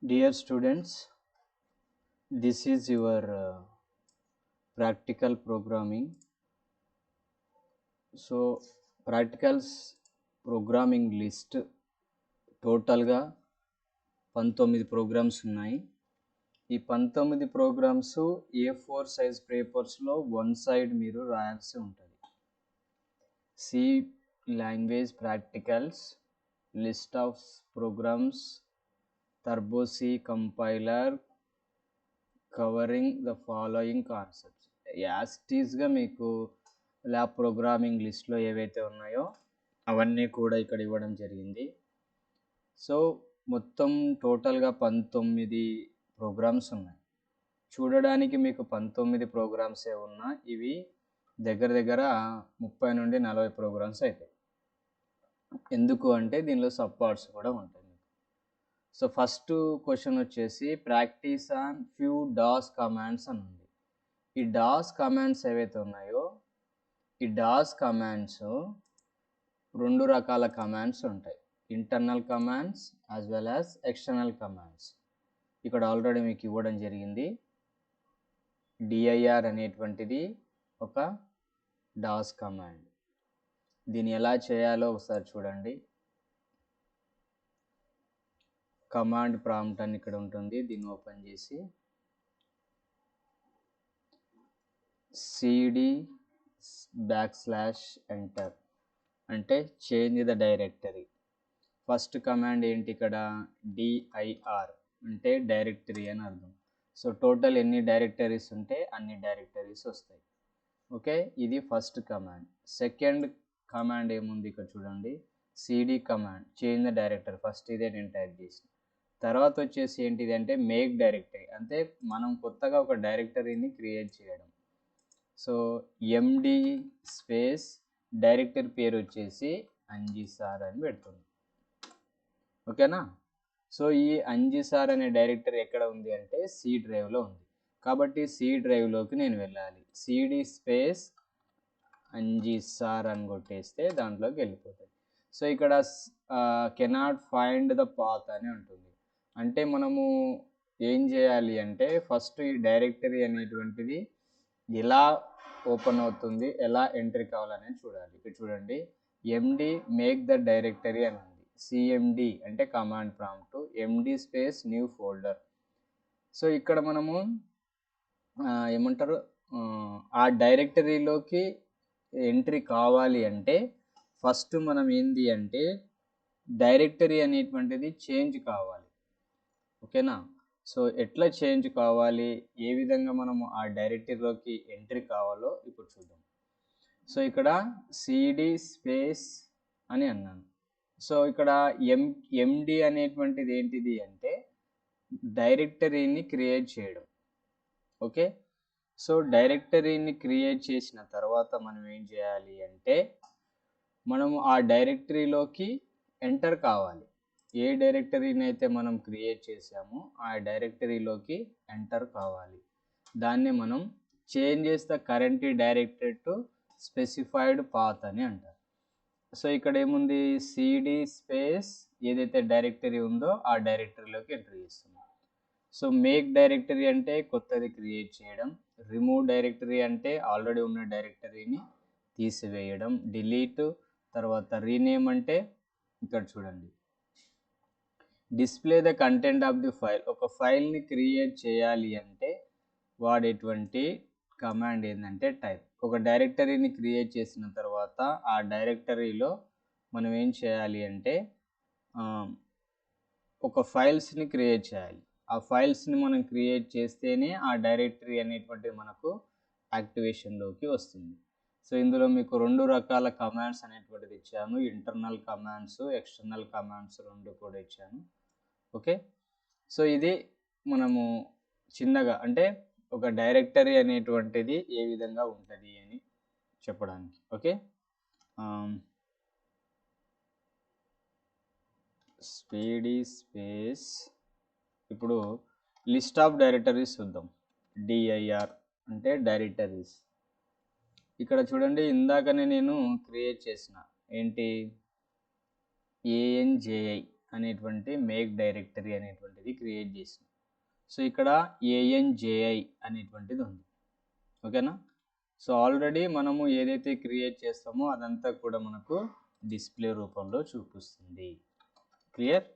Dear students, this is your practical programming. So, practicals programming list టోటల్గా 19 programmes ఉన్నాయి. ఈ 19 programs A4 size పేపర్స్లో one side మీరు రాయాల్సి ఉంటుంది. C language practicals, list of programs, Turbo C compiler covering the following concepts. యాస్టీస్గా మీకు lab programming లిస్ట్లో ఏవైతే ఉన్నాయో అవన్నీ కూడా ఇక్కడ ఇవ్వడం జరిగింది. సో మొత్తం టోటల్గా 19 ప్రోగ్రామ్స్ ఉన్నాయి. చూడడానికి మీకు 19 ప్రోగ్రామ్సే ఉన్నా ఇవి దగ్గర 30 నుండి 40 ప్రోగ్రామ్స్ అవుతాయి. ఎందుకు అంటే దీనిలో సబ్ పార్ట్స్ కూడా ఉంటాయి. సో ఫస్ట్ క్వశ్చన్ వచ్చేసి practice on few DOS commands అని ఉంది. ఈ డాస్ కమాండ్స్ ఏవైతే ఉన్నాయో ఈ డాస్ కమాండ్స్ రెండు రకాల కమాండ్స్ ఉంటాయి. Internal commands as well as external commands. ఇక్కడ ఆల్రెడీ మీకు ఇవ్వడం జరిగింది. dir అనేటువంటిది ఒక డాస్ కమాండ్. దీన్ని ఎలా చేయాలో ఒకసారి చూడండి. కమాండ్ ప్రాంప్ట్ అని ఇక్కడ ఉంటుంది. దీన్ని ఓపెన్ చేసి cd/enter అంటే change the directory. First command ఏంటి ఇక్కడ dir అంటే డైరెక్టరీ అని అర్థం. సో టోటల్ ఎన్ని డైరెక్టరీస్ ఉంటే అన్ని డైరెక్టరీస్ వస్తాయి. ఓకే, ఇది ఫస్ట్ కమాండ్. సెకండ్ కమాండ్ ఏముంది ఇక్కడ చూడండి, cd command change the directory. First ఇదే నేను టైప్ చేసిన. తర్వాత వచ్చేసి ఏంటిది అంటే మేక్ డైరెక్టరీ, అంటే మనం కొత్తగా ఒక డైరెక్టరీని క్రియేట్ చేయడం. సో md స్పేస్ డైరెక్టరీ పేరు వచ్చేసి అంజిసార్ అని పెడుతుంది. ఓకేనా. సో ఈ అంజిసార్ అనే డైరెక్టరీ ఎక్కడ ఉంది అంటే సి డ్రైవ్లో ఉంది. కాబట్టి సి డ్రైవ్లోకి నేను వెళ్ళాలి. cd స్పేస్ అంజిసార్ అని కొట్టేస్తే దాంట్లోకి వెళ్ళిపోతుంది. సో ఇక్కడ కెనాట్ ఫైండ్ ద పాత్ అని ఉంటుంది. అంటే మనము ఏం చేయాలి అంటే ఫస్ట్ ఈ డైరెక్టరీ అనేటువంటిది ఎలా ఓపెన్ అవుతుంది, ఎలా ఎంట్రీ కావాలనేది చూడాలి. ఇక్కడ చూడండి, md మేక్ ద డైరెక్టరీ అని ఉంది. cmd అంటే command prompt, md space new folder. So ఇక్కడ మనము ఏమంటారు, ఆ డైరెక్టరీలోకి ఎంట్రీ కావాలి అంటే ఫస్ట్ మనం ఏంది అంటే డైరెక్టరీ అనేటువంటిది చేంజ్ కావాలి. ఓకేనా. సో ఎట్లా చేంజ్ కావాలి, ఏ విధంగా మనము ఆ డైరెక్టరీలోకి ఎంట్రీ కావాలో ఇప్పుడు చూద్దాం. సో ఇక్కడ cd స్పేస్ అని అన్నాను. సో ఇక్కడ md అనేటువంటిది ఏంటిది అంటే డైరెక్టరీని క్రియేట్ చేయడం. ఓకే. సో డైరెక్టరీని క్రియేట్ చేసిన తర్వాత మనం ఏం చేయాలి అంటే మనము ఆ డైరెక్టరీలోకి ఎంటర్ కావాలి. ఏ డైరెక్టరీని అయితే మనం క్రియేట్ చేసామో ఆ డైరెక్టరీలోకి ఎంటర్ కావాలి. దాన్ని మనం changes the current directory to specified path అని అంటారు. సో ఇక్కడ ఏముంది, cd స్పేస్ ఏదైతే డైరెక్టరీ ఉందో ఆ డైరెక్టరీలోకి ఎంటర్ చేస్తున్నాం. సో మేక్ డైరెక్టరీ అంటే కొత్తది క్రియేట్ చేయడం, రిమూవ్ డైరెక్టరీ అంటే ఆల్రెడీ ఉన్న డైరెక్టరీని తీసివేయడం, డిలీట్, తర్వాత రీనేమ్ అంటే ఇక్కడ చూడండి display the content of the file. ఒక ఫైల్ని క్రియేట్ చేయాలి అంటే వాడేటువంటి కమాండ్ ఏంటంటే టైప్. ఒక డైరెక్టరీని క్రియేట్ చేసిన తర్వాత ఆ డైరెక్టరీలో మనం ఏం చేయాలి అంటే ఒక ఫైల్స్ని క్రియేట్ చేయాలి. ఆ ఫైల్స్ని మనం క్రియేట్ చేస్తేనే ఆ డైరెక్టరీ అనేటువంటిది మనకు యాక్టివేషన్లోకి వస్తుంది. సో ఇందులో మీకు రెండు రకాల కమాండ్స్ అనేటువంటిది ఇచ్చాను. ఇంటర్నల్ కమాండ్స్, ఎక్స్టర్నల్ కమాండ్స్ రెండు కూడా ఇచ్చాను. ఓకే. సో ఇది మనము చిన్నగా అంటే ఒక డైరెక్టరీ అనేటువంటిది ఏ విధంగా ఉంటుంది అని చెప్పడానికి. ఓకే. cd స్పేస్ ఇప్పుడు లిస్ట్ ఆఫ్ డైరెక్టరీస్ చూద్దాం. dir అంటే డైరెక్టరీస్. ఇక్కడ చూడండి, ఇందాకనే నేను క్రియేట్ చేసిన ఏంటి anji అనేటువంటి మేక్ డైరెక్టరీ అనేటువంటిది క్రియేట్ చేసిన. సో ఇక్కడ ANJI అనేటువంటిది ఉంది. ఓకేనా. సో ఆల్రెడీ మనము ఏదైతే క్రియేట్ చేస్తామో అదంతా కూడా మనకు డిస్ప్లే రూపంలో చూపిస్తుంది. క్లియర్.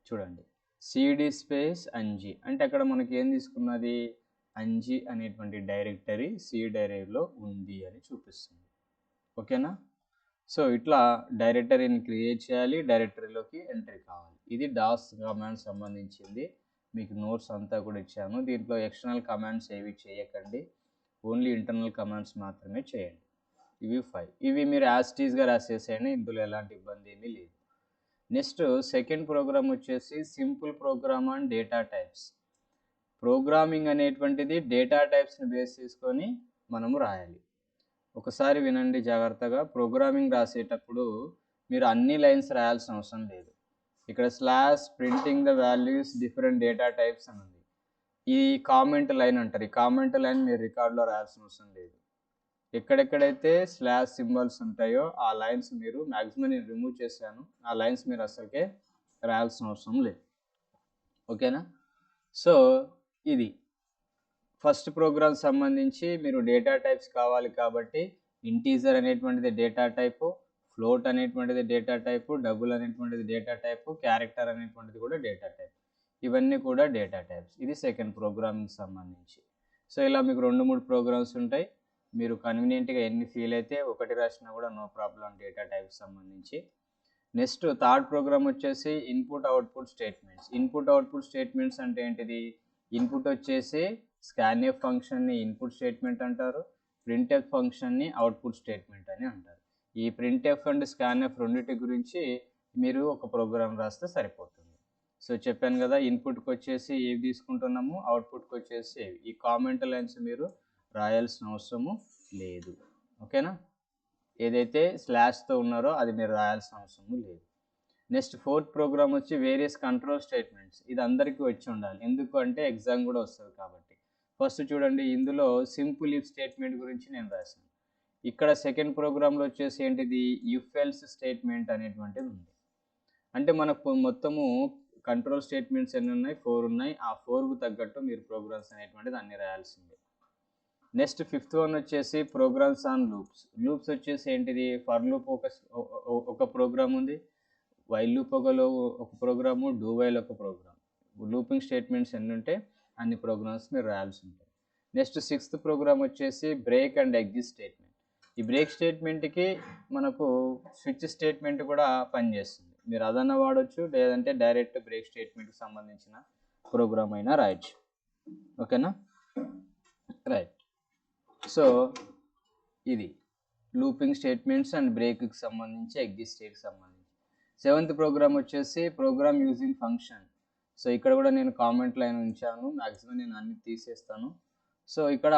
చూడండి CD స్పేస్ అంజి అంటే అక్కడ మనకి ఏం తీసుకున్నది, అంజి అనేటువంటి డైరెక్టరీ సి డైరెక్టరీలో ఉంది అని చూపిస్తుంది. ఓకేనా. సో ఇట్లా డైరెక్టరీని క్రియేట్ చేయాలి, డైరెక్టరీలోకి ఎంట్రీ కావాలి. ఇది డాస్ కమాండ్ సంబంధించింది. మీకు నోట్స్ అంతా కూడా ఇచ్చాను. దీంట్లో ఎక్స్టర్నల్ కమాండ్స్ ఏవి చేయకండి, ఓన్లీ ఇంటర్నల్ కమాండ్స్ మాత్రమే చేయండి. ఇవి 5. ఇవి మీరు యాజ్ ఇట్ ఈస్గా రాసేసేయండి, ఇందులో ఎలాంటి ఇబ్బంది ఏమీ లేదు. నెక్స్ట్ సెకండ్ ప్రోగ్రామ్ వచ్చేసి simple program and data types. Programming అనేటువంటిది డేటా టైప్స్ని బేస్ చేసుకొని మనము రాయాలి. ఒకసారి వినండి జాగ్రత్తగా. ప్రోగ్రామింగ్ రాసేటప్పుడు మీరు అన్ని లైన్స్ రాయాల్సిన అవసరం లేదు. ఇక్కడ slash printing the values different data types అని ఉంది. ఈ కామెంట్ లైన్ అంటారు. ఈ కామెంట్ లైన్ మీరు రికార్డులో రాయాల్సిన అవసరం లేదు. ఎక్కడెక్కడైతే స్లాష్ సింబల్స్ ఉంటాయో ఆ లైన్స్ మీరు మ్యాక్సిమం నేను రిమూవ్ చేశాను. ఆ లైన్స్ మీరు అసలుకే రాయాల్సిన అవసరం లేదు. ఓకేనా. సో ఇది ఫస్ట్ ప్రోగ్రామ్ సంబంధించి మీరు డేటా టైప్స్ కావాలి కాబట్టి ఇంటీజర్ అనేటువంటిది డేటా టైపు, ఫ్లోట్ అనేటువంటిది డేటా టైపు, డబుల్ అనేటువంటిది డేటా టైపు, క్యారెక్టర్ అనేటువంటిది కూడా డేటా టైప్. ఇవన్నీ కూడా డేటా టైప్స్. ఇది సెకండ్ ప్రోగ్రామింగ్ సంబంధించి. సో ఇలా మీకు 2-3 ప్రోగ్రామ్స్ ఉంటాయి. మీరు కన్వీనియంట్గా ఎన్ని ఫీల్ అయితే ఒకటి రాసినా కూడా నో ప్రాబ్లం డేటా టైప్స్ సంబంధించి. నెక్స్ట్ థర్డ్ ప్రోగ్రామ్ వచ్చేసి input output statements. Input output statements అంటే ఏంటిది, ఇన్పుట్ వచ్చేసి స్కాన్ఎఫ్ ఫంక్షన్ని ఇన్పుట్ స్టేట్మెంట్ అంటారు, ప్రింట్ఎఫ్ ఫంక్షన్ని అవుట్పుట్ స్టేట్మెంట్ అని అంటారు. ఈ ప్రింట్ఎఫ్ అండ్ స్కాన్ఎఫ్ రెండింటి గురించి మీరు ఒక ప్రోగ్రామ్ రాస్తే సరిపోతుంది. సో చెప్పాను కదా, ఇన్పుట్కి వచ్చేసి ఏవి తీసుకుంటున్నాము, అవుట్పుట్కి వచ్చేసి ఏవి. ఈ కామెంట్ లైన్స్ మీరు రాయాల్సిన అవసరము లేదు. ఓకేనా. ఏదైతే స్లాష్తో ఉన్నారో అది మీరు రాయాల్సిన అవసరము లేదు. నెక్స్ట్ ఫోర్త్ ప్రోగ్రామ్ వచ్చి వేరియస్ కంట్రోల్ స్టేట్మెంట్స్. ఇది అందరికీ వచ్చి ఉండాలి, ఎందుకు అంటే ఎగ్జామ్ కూడా వస్తుంది కాబట్టి. ఫస్ట్ చూడండి, ఇందులో సింపుల్ ఇఫ్ స్టేట్మెంట్ గురించి నేను రాశాను. ఇక్కడ సెకండ్ ప్రోగ్రాంలో వచ్చేసి ఏంటిది, ఇఫ్ ఎల్స్ స్టేట్మెంట్ అనేటువంటిది ఉంది. అంటే మనకు మొత్తము కంట్రోల్ స్టేట్మెంట్స్ ఎన్ని ఉన్నాయి, 4 ఉన్నాయి. ఆ 4కు తగ్గట్టు మీరు ప్రోగ్రామ్స్ అనేటువంటిది అన్ని రాయాల్సిందే. నెక్స్ట్ ఫిఫ్త్ వన్ వచ్చేసి ప్రోగ్రామ్స్ ఆన్ లూప్స్. లూప్స్ వచ్చేసి ఏంటిది, ఫర్ లూప్ ఒక ప్రోగ్రామ్ ఉంది, వైల్ లూప్ ఒక ప్రోగ్రాము, డూ వైల్ ఒక ప్రోగ్రామ్. లూపింగ్ స్టేట్మెంట్స్ ఎన్ని ఉంటే అన్ని ప్రోగ్రామ్స్ మీరు రాయాల్సి ఉంటుంది. నెక్స్ట్ సిక్స్త్ ప్రోగ్రామ్ వచ్చేసి బ్రేక్ అండ్ ఎగ్జిట్ స్టేట్మెంట్. ఈ బ్రేక్ స్టేట్మెంట్కి మనకు స్విచ్ స్టేట్మెంట్ కూడా పనిచేస్తుంది. మీరు అదన్నా వాడచ్చు, లేదంటే డైరెక్ట్ బ్రేక్ స్టేట్మెంట్కి సంబంధించిన ప్రోగ్రామ్ అయినా రాయొచ్చు. ఓకేనా. రైట్. సో ఇది లూపింగ్ స్టేట్మెంట్స్ అండ్ బ్రేక్కి సంబంధించి, ఎగ్జిట్ స్టేట్కి సంబంధించి. సెవెంత్ ప్రోగ్రామ్ వచ్చేసి ప్రోగ్రామ్ యూజింగ్ ఫంక్షన్. సో ఇక్కడ కూడా నేను కామెంట్ లైన్ ఉంచాను, మ్యాక్సిమం నేను అన్ని తీసేస్తాను. సో ఇక్కడ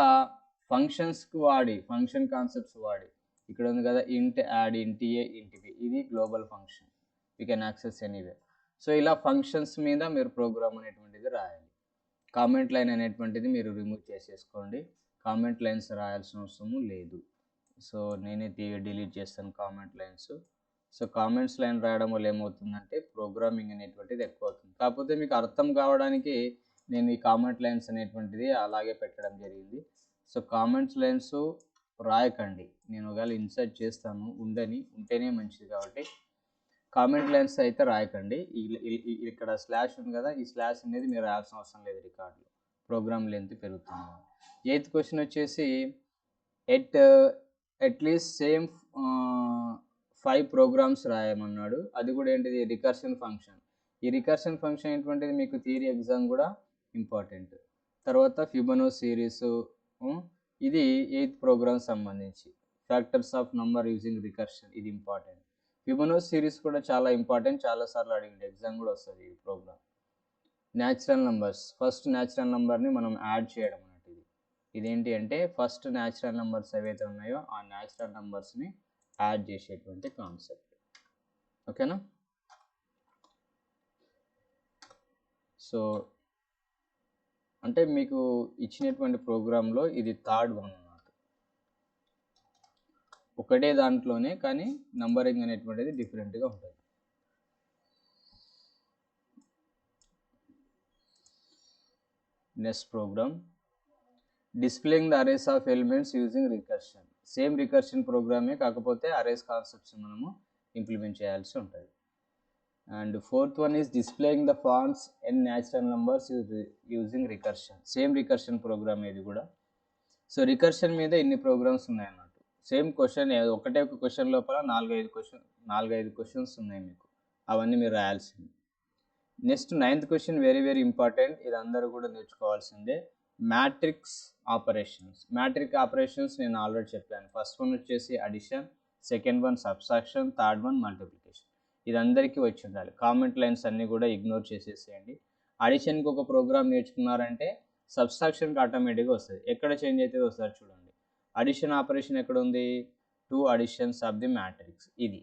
ఫంక్షన్స్కి వాడి, ఫంక్షన్ కాన్సెప్ట్స్ వాడి, ఇక్కడ ఉంది కదా ఇంట్ యాడ్, ఇంట్ ఏ, ఇంట్ బి, ఇది global function, we can access anyway. So ఇలా ఫంక్షన్స్ మీద మీరు ప్రోగ్రామ్ అనేటువంటిది రాయాలి. కామెంట్ లైన్ అనేటువంటిది మీరు రిమూవ్ చేసేసుకోండి, కామెంట్ లైన్స్ రాయాల్సిన అవసరము లేదు. సో నేనే డిలీట్ చేస్తాను comment lines. So comments line రాయడం వల్ల ఏమవుతుందంటే ప్రోగ్రామింగ్ అనేటువంటిది ఎక్కువ అవుతుంది. కాకపోతే మీకు అర్థం కావడానికి నేను ఈ కామెంట్ లైన్స్ అనేటువంటిది అలాగే పెట్టడం జరిగింది. సో కామెంట్స్ లైన్స్ రాయకండి, నేను ఒకవేళ ఇన్సర్ట్ చేస్తాను, ఉంటేనే మంచిది కాబట్టి కామెంట్ లైన్స్ అయితే రాయకండి. ఇక్కడ స్లాష్ ఉంది కదా, ఈ స్లాష్ అనేది మీరు రాయాల్సిన అవసరం లేదు రికార్డులో, ప్రోగ్రామ్ లెంత్ పెరుగుతుంది. 8th క్వశ్చన్ వచ్చేసి అట్లీస్ట్ సేమ్ 5 ప్రోగ్రామ్స్ రాయమన్నాడు. అది కూడా ఏంటిది, రికర్షన్ ఫంక్షన్. ఈ రికర్షన్ ఫంక్షన్ ఏంటంటే మీకు థియరీ ఎగ్జామ్ కూడా ఇంపార్టెంట్. తర్వాత ఫిబొనాచి సిరీస్, ఇది 8th ప్రోగ్రామ్ సంబంధించి. Factors of number using recursion, ఇది ఇంపార్టెంట్. ఫిబొనాచి సిరీస్ కూడా చాలా ఇంపార్టెంట్, చాలాసార్లు అడిగింది, ఎగ్జామ్ కూడా వస్తుంది ఈ program. Natural numbers, first natural నెంబర్ని మనం యాడ్ చేయడం అన్నట్టు. ఇదేంటి అంటే ఫస్ట్ న్యాచురల్ నెంబర్స్ ఏవైతే ఉన్నాయో ఆ న్యాచురల్ నెంబర్స్ని యాడ్ చేసేటువంటి కాన్సెప్ట్. ఓకేనా. సో అంటే మీకు ఇచ్చినటువంటి ప్రోగ్రాంలో ఇది థర్డ్ వన్ అన్నమాట. ఒకటే దాంట్లోనే కానీ నంబరింగ్ అనేటువంటిది డిఫరెంట్గా ఉంటుంది. Next program displaying the arrays of elements using recursion. Same recursion ప్రోగ్రామే, కాకపోతే అరేస్ కాన్సెప్ట్స్ మనము ఇంప్లిమెంట్ చేయాల్సి ఉంటుంది. And fourth one is displaying the fonts and natural numbers using recursion. Same recursion program ఇది కూడా. సో రికర్షన్ మీద ఇన్ని programmes ఉన్నాయి అన్నట్టు. సేమ్ క్వశ్చన్ ఒకటే ఒక క్వశ్చన్ లోపల 4-5 క్వశ్చన్స్ ఉన్నాయి మీకు, అవన్నీ మీరు రాయాల్సింది. Next 9th question very very important, ఇది అందరూ కూడా నేర్చుకోవాల్సిందే. Matrix operations. మ్యాట్రిక్స్ ఆపరేషన్స్ నేను ఆల్రెడీ చెప్పాను. ఫస్ట్ వన్ వచ్చేసి addition, second one subtraction, third one multiplication. ఇది అందరికీ వచ్చి ఉండాలి. కామెంట్ లైన్స్ అన్నీ కూడా ఇగ్నోర్ చేసేసేయండి. అడిషన్కి ఒక ప్రోగ్రామ్ నేర్చుకున్నారంటే సబ్ట్రాక్షన్కి ఆటోమేటిక్గా వస్తుంది. ఎక్కడ చేంజ్ అవుతుందో ఒకసారి చూడండి. అడిషన్ ఆపరేషన్ ఎక్కడ ఉంది? 2 అడిషన్స్ ఆఫ్ ది మ్యాట్రిక్స్. ఇది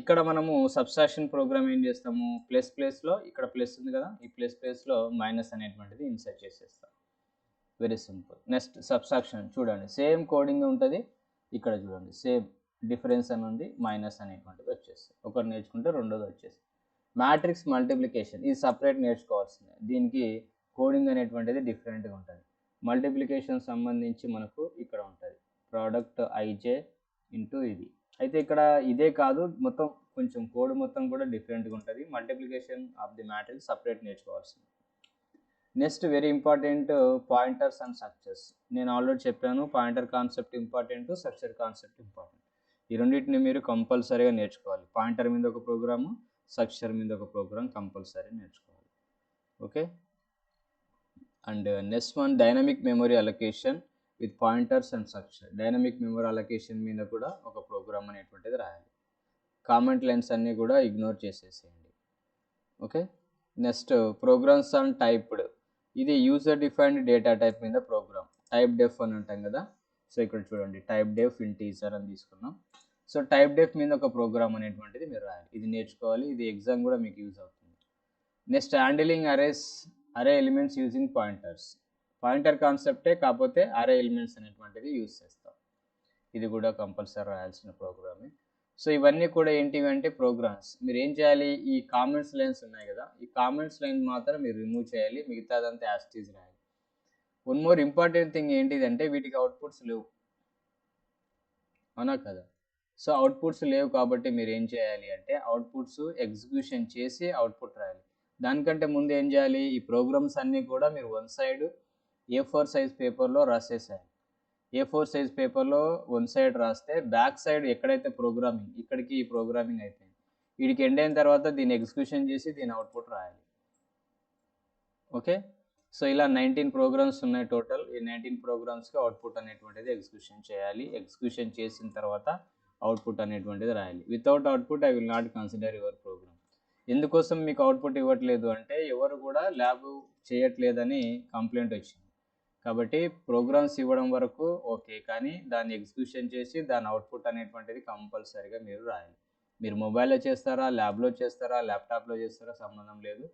ఇక్కడ మనము సబ్ట్రాక్షన్ ప్రోగ్రామ్ ఏం చేస్తాము, ప్లేస్లో ఇక్కడ ప్లస్ ఉంది కదా, ఈ ప్లేస్లో మైనస్ అనేటువంటిది ఇన్సర్ట్ చేసేస్తాం. Very simple. నెక్స్ట్ సబ్ట్రాక్షన్ చూడండి, సేమ్ కోడింగ్ ఉంటుంది. ఇక్కడ చూడండి సేమ్ డిఫరెన్స్ అని ఉంది, మైనస్ అనేటువంటిది వచ్చేస్తుంది. ఒకటి నేర్చుకుంటే రెండోది వచ్చేస్తుంది. మ్యాట్రిక్స్ మల్టిప్లికేషన్ ఇది సపరేట్ నేర్చుకోవాల్సిందే. దీనికి కోడింగ్ అనేటువంటిది డిఫరెంట్గా ఉంటుంది. మల్టిప్లికేషన్ సంబంధించి మనకు ఇక్కడ ఉంటుంది ప్రోడక్ట్ ఐజే ఇంటూ ఇది. అయితే ఇక్కడ ఇదే కాదు, మొత్తం కొంచెం కోడ్ మొత్తం కూడా డిఫరెంట్గా ఉంటుంది. Multiplication of the matrix separate నేర్చుకోవాల్సింది. Next very important pointers and structures. నేను ఆల్రెడీ చెప్పాను, pointer concept important, structure concept important. ఈ రెండింటిని మీరు కంపల్సరీగా నేర్చుకోవాలి. పాయింటర్ మీద ఒక ప్రోగ్రాము, స్ట్రక్చర్ మీద ఒక ప్రోగ్రామ్ కంపల్సరీ నేర్చుకోవాలి. Okay. And next one dynamic memory allocation with pointers and structure. Dynamic memory allocation మీద కూడా ఒక ప్రోగ్రామ్ అనేటువంటిది రాయాలి. కామెంట్ లైన్స్ అన్నీ కూడా ఇగ్నోర్ చేసేసేయండి. Okay. Next programs and typed. ఇది యూజర్ డిఫైన్డ్ డేటా టైప్ మీద ప్రోగ్రామ్. టైప్ డెఫ్ అని అంటాం కదా. సో ఇక్కడ చూడండి టైప్ డెఫ్ ఇంటీజర్ అని తీసుకున్నాం. సో టైప్ డెఫ్ మీద ఒక ప్రోగ్రామ్ అనేటువంటిది మీరు రాయాలి. ఇది నేర్చుకోవాలి, ఇది ఎగ్జామ్ కూడా మీకు యూజ్ అవుతుంది. నెక్స్ట్ హ్యాండిలింగ్ అరే ఎలిమెంట్స్ యూజింగ్ పాయింటర్స్. పాయింటర్ కాన్సెప్టే, కాకపోతే అరే ఎలిమెంట్స్ అనేటువంటిది యూజ్ చేస్తాం. ఇది కూడా కంపల్సరీ రాయాల్సిన ప్రోగ్రామే. సో ఇవన్నీ కూడా ఏంటివి అంటే ప్రోగ్రామ్స్. మీరు ఏం చేయాలి, ఈ కామెంట్స్ లైన్స్ ఉన్నాయి కదా, ఈ కామెంట్స్ లైన్ మాత్రం మీరు రిమూవ్ చేయాలి, మిగతాదంతా యాజ్ ఇట్ ఈజ్ రాయాలి. వన్ మోర్ ఇంపార్టెంట్ థింగ్ ఏంటిదంటే వీటికి అవుట్పుట్స్ లేవు, అవునా కదా. సో అవుట్పుట్స్ లేవు కాబట్టి మీరు ఏం చేయాలి అంటే అవుట్పుట్స్ ఎగ్జిక్యూషన్ చేసి అవుట్పుట్ రాయాలి. దానికంటే ముందు ఏం చేయాలి, ఈ ప్రోగ్రామ్స్ అన్నీ కూడా మీరు వన్ సైడ్ A4 సైజ్ పేపర్లో రాసేసేయాలి. A4 సైజ్ పేపర్లో వన్ సైడ్ రాస్తే బ్యాక్ సైడ్ ఎక్కడైతే ప్రోగ్రామింగ్, ఇక్కడికి ఈ ప్రోగ్రామింగ్ అయిపోయింది, వీడికి ఎండ్ అయిన తర్వాత దీన్ని ఎగ్జిక్యూషన్ చేసి దీని అవుట్పుట్ రాయాలి. ఓకే. సో ఇలా 19 ప్రోగ్రామ్స్ ఉన్నాయి టోటల్. ఈ 19 ప్రోగ్రామ్స్కి అవుట్పుట్ అనేటువంటిది ఎగ్జిక్యూషన్ చేయాలి. ఎగ్జిక్యూషన్ చేసిన తర్వాత అవుట్పుట్ అనేటువంటిది రాయాలి. Without output I will not consider your program. ఎందుకోసం మీకు అవుట్పుట్ ఇవ్వట్లేదు అంటే ఎవరు కూడా ల్యాబ్ చేయట్లేదని కంప్లైంట్ వచ్చింది. కాబట్టి ప్రోగ్రామ్స్ ఇవ్వడం వరకు ఓకే, కానీ దాన్ని ఎగ్జిక్యూషన్ చేసి దాని అవుట్పుట్ అనేటువంటిది కంపల్సరీగా మీరు రాయాలి. మీరు మొబైల్లో చేస్తారా, ల్యాబ్లో చేస్తారా, ల్యాప్టాప్లో చేస్తారా సంబంధం లేదు,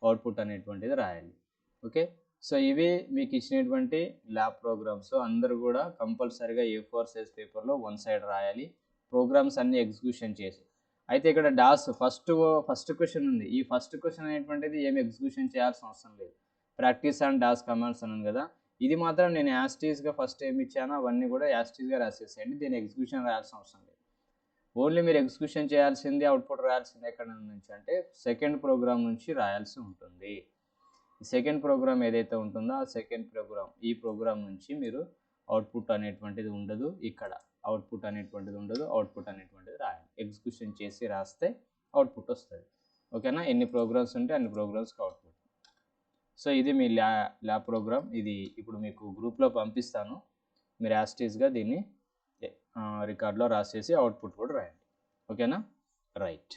అవుట్పుట్ అనేటువంటిది రాయాలి. ఓకే. సో ఇవి మీకు ఇచ్చినటువంటి ల్యాబ్ ప్రోగ్రామ్స్. అందరూ కూడా కంపల్సరీగా A4 సైజ్ పేపర్లో వన్ సైడ్ రాయాలి, ప్రోగ్రామ్స్ అన్ని ఎగ్జిక్యూషన్ చేసి. అయితే ఇక్కడ డాస్ ఫస్ట్ క్వశ్చన్ ఉంది. ఈ ఫస్ట్ క్వశ్చన్ అనేటువంటిది ఏమి ఎగ్జిక్యూషన్ చేయాల్సిన అవసరం లేదు. ప్రాక్టీస్ అండ్ డాస్ కమాండ్స్ అన్నాను కదా, ఇది మాత్రం నేను యాస్టీస్గా ఫస్ట్ ఏమి ఇచ్చానో అవన్నీ కూడా యాస్టీస్గా రాసేసేయండి. దీని ఎగ్జిక్యూషన్ రాయాల్సిన అవసరం లేదు. ఓన్లీ మీరు ఎగ్జిక్యూషన్ చేయాల్సింది, అవుట్పుట్ రాయాల్సింది ఎక్కడ నుంచి అంటే సెకండ్ ప్రోగ్రామ్ నుంచి రాయాల్సి ఉంటుంది. సెకండ్ ప్రోగ్రామ్ ఏదైతే ఉంటుందో ఆ సెకండ్ ప్రోగ్రామ్, ఈ ప్రోగ్రామ్ నుంచి మీరు అవుట్పుట్ అనేటువంటిది ఉండదు, ఇక్కడ అవుట్పుట్ అనేటువంటిది ఉండదు, అవుట్పుట్ అనేటువంటిది రాయాలి. ఎగ్జిక్యూషన్ చేసి రాస్తే అవుట్పుట్ వస్తుంది. ఓకేనా. ఎన్ని ప్రోగ్రామ్స్ ఉంటే అన్ని ప్రోగ్రామ్స్కి అవుట్పుట్. సో ఇది మీ ల్యాబ్ ప్రోగ్రామ్. ఇది ఇప్పుడు మీకు గ్రూప్లో పంపిస్తాను. మీరు యాస్టీస్గా దీన్ని రికార్డ్లో రాసేసి అవుట్పుట్ కూడా రాయండి. ఓకేనా. రైట్.